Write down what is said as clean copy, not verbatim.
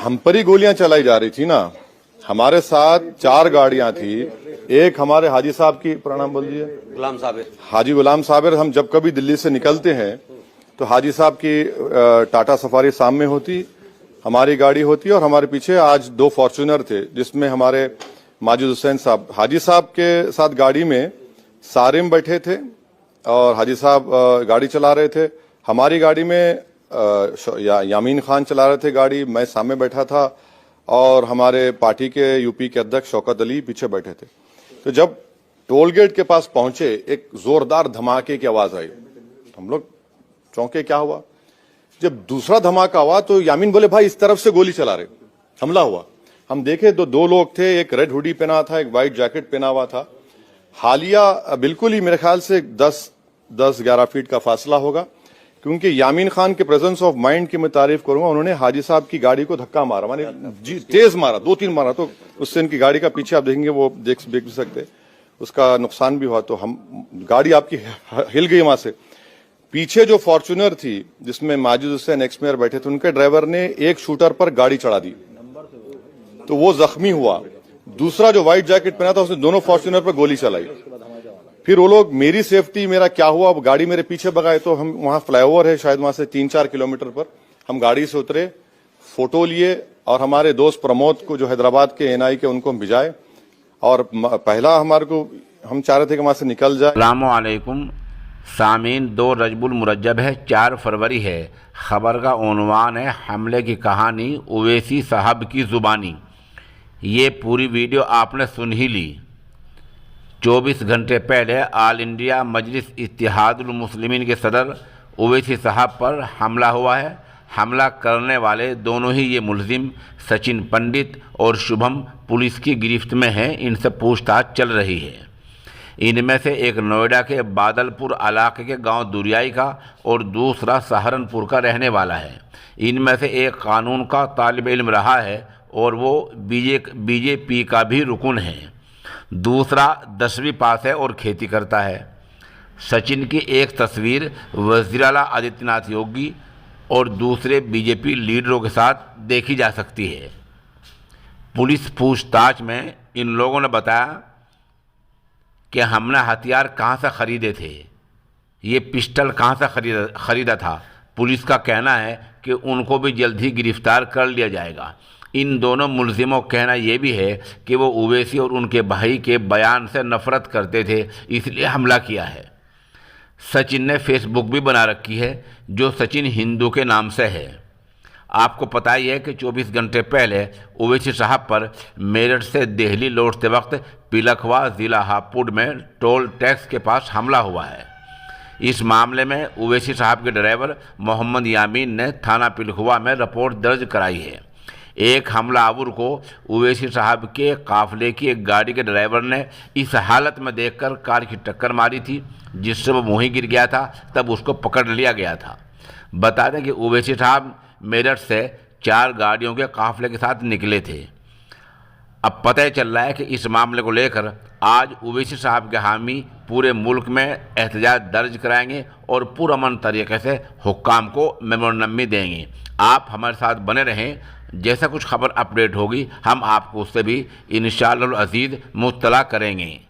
हम पर ही गोलियां चलाई जा रही थी ना। हमारे साथ 4 गाड़ियां थी। एक हमारे हाजी साहब की, प्रणाम बोल दिए, गुलाम साबिर, हाजी गुलाम साबिर। हम जब कभी दिल्ली से निकलते हैं तो हाजी साहब की टाटा सफारी सामने होती, हमारी गाड़ी होती और हमारे पीछे आज 2 फॉर्च्यूनर थे जिसमें हमारे माजिद हुसैन साहब, हाजी साहब के साथ गाड़ी में सारिम बैठे थे और हाजी साहब गाड़ी चला रहे थे। हमारी गाड़ी में यामीन खान चला रहे थे गाड़ी, मैं सामने बैठा था और हमारे पार्टी के यूपी के अध्यक्ष शौकत अली पीछे बैठे थे। तो जब टोल गेट के पास पहुंचे एक जोरदार धमाके की आवाज आई, हम लोग चौंके, क्या हुआ। जब दूसरा धमाका हुआ तो यामीन बोले भाई इस तरफ से गोली चला रहे, हमला हुआ। हम देखे तो 2 लोग थे, एक रेड हुडी पहना था, एक व्हाइट जैकेट पहना हुआ था। हालिया बिल्कुल ही मेरे ख्याल से 10-11 फीट का फासला होगा, क्योंकि यामीन खान के प्रेजेंस ऑफ माइंड की मैं तारीफ करूंगा। उन्होंने हाजी साहब की गाड़ी को धक्का मारा, माने जी तेज मारा, 2-3 मारा, तो उससे इनकी गाड़ी का पीछे आप देखेंगे वो देख भी सकते, उसका नुकसान भी हुआ। तो हम गाड़ी आपकी हिल गई वहां से। पीछे जो फॉर्च्यूनर थी जिसमें माजिद हुसैन एक्स मेयर बैठे थे, उनके ड्राइवर ने एक शूटर पर गाड़ी चढ़ा दी तो वो जख्मी हुआ। दूसरा जो व्हाइट जैकेट पहना था उसने दोनों फॉर्च्यूनर पर गोली चलाई। फिर वो लोग, मेरी सेफ्टी, मेरा क्या हुआ, गाड़ी मेरे पीछे भगाए। तो हम वहां फ्लाईओवर है शायद, वहां से 3-4 किलोमीटर पर हम गाड़ी से उतरे, फोटो लिए और हमारे दोस्त प्रमोद को जो हैदराबाद के एनआई के, उनको हम भिजाए। और पहला हमारे को, हम चाह रहे थे कि वहां से निकल जाए। अस्सलामु अलैकुम सामीन, 2 रजबुल मुरज्जब है, 4 फरवरी है। खबर का उन्वान है हमले की कहानी उवैसी साहब की ज़ुबानी। ये पूरी वीडियो आपने सुन ही ली। 24 घंटे पहले ऑल इंडिया मजलिस इत्तेहादुल मुस्लिमीन के सदर उवैसी साहब पर हमला हुआ है। हमला करने वाले दोनों ही ये मुलजिम सचिन पंडित और शुभम पुलिस की गिरफ्त में हैं। इनसे पूछताछ चल रही है। इनमें से एक नोएडा के बादलपुर इलाके के गांव दुरियाई का और दूसरा सहारनपुर का रहने वाला है। इनमें से एक कानून का तालिब इल्म रहा है और वो बीजेपी का भी रुकन है। दूसरा 10वीं पास है और खेती करता है। सचिन की एक तस्वीर वज़ीर आला आदित्यनाथ योगी और दूसरे बीजेपी लीडरों के साथ देखी जा सकती है। पुलिस पूछताछ में इन लोगों ने बताया कि हमने हथियार कहाँ से ख़रीदे थे, ये पिस्टल कहाँ से ख़रीदा था। पुलिस का कहना है कि उनको भी जल्द ही गिरफ्तार कर लिया जाएगा। इन दोनों मुलजिमों का कहना यह भी है कि वो उवैसी और उनके भाई के बयान से नफ़रत करते थे, इसलिए हमला किया है। सचिन ने फेसबुक भी बना रखी है जो सचिन हिंदू के नाम से है। आपको पता ही है कि 24 घंटे पहले उवैसी साहब पर मेरठ से दिल्ली लौटते वक्त पिलखवा ज़िला हापुड़ में टोल टैक्स के पास हमला हुआ है। इस मामले में उवैसी साहब के ड्राइवर मोहम्मद यामीन ने थाना पिलखवा में रिपोर्ट दर्ज कराई है। एक हमलावर को उवैसी साहब के काफिले की एक गाड़ी के ड्राइवर ने इस हालत में देखकर कार की टक्कर मारी थी, जिससे वो मुँह गिर गया था। तब उसको पकड़ लिया गया था। बता दें कि उवैसी साहब मेरठ से 4 गाड़ियों के काफिले के साथ निकले थे। अब पता चल रहा है कि इस मामले को लेकर आज उवैसी साहब के हामी पूरे मुल्क में एहतजाज दर्ज कराएंगे और पुरअमन तरीके से हुक्काम को मेमोरेंडम देंगे। आप हमारे साथ बने रहें। जैसा कुछ खबर अपडेट होगी हम आपको उससे भी इंशाअल्लाह अज़ीज़ मुत्तला करेंगे।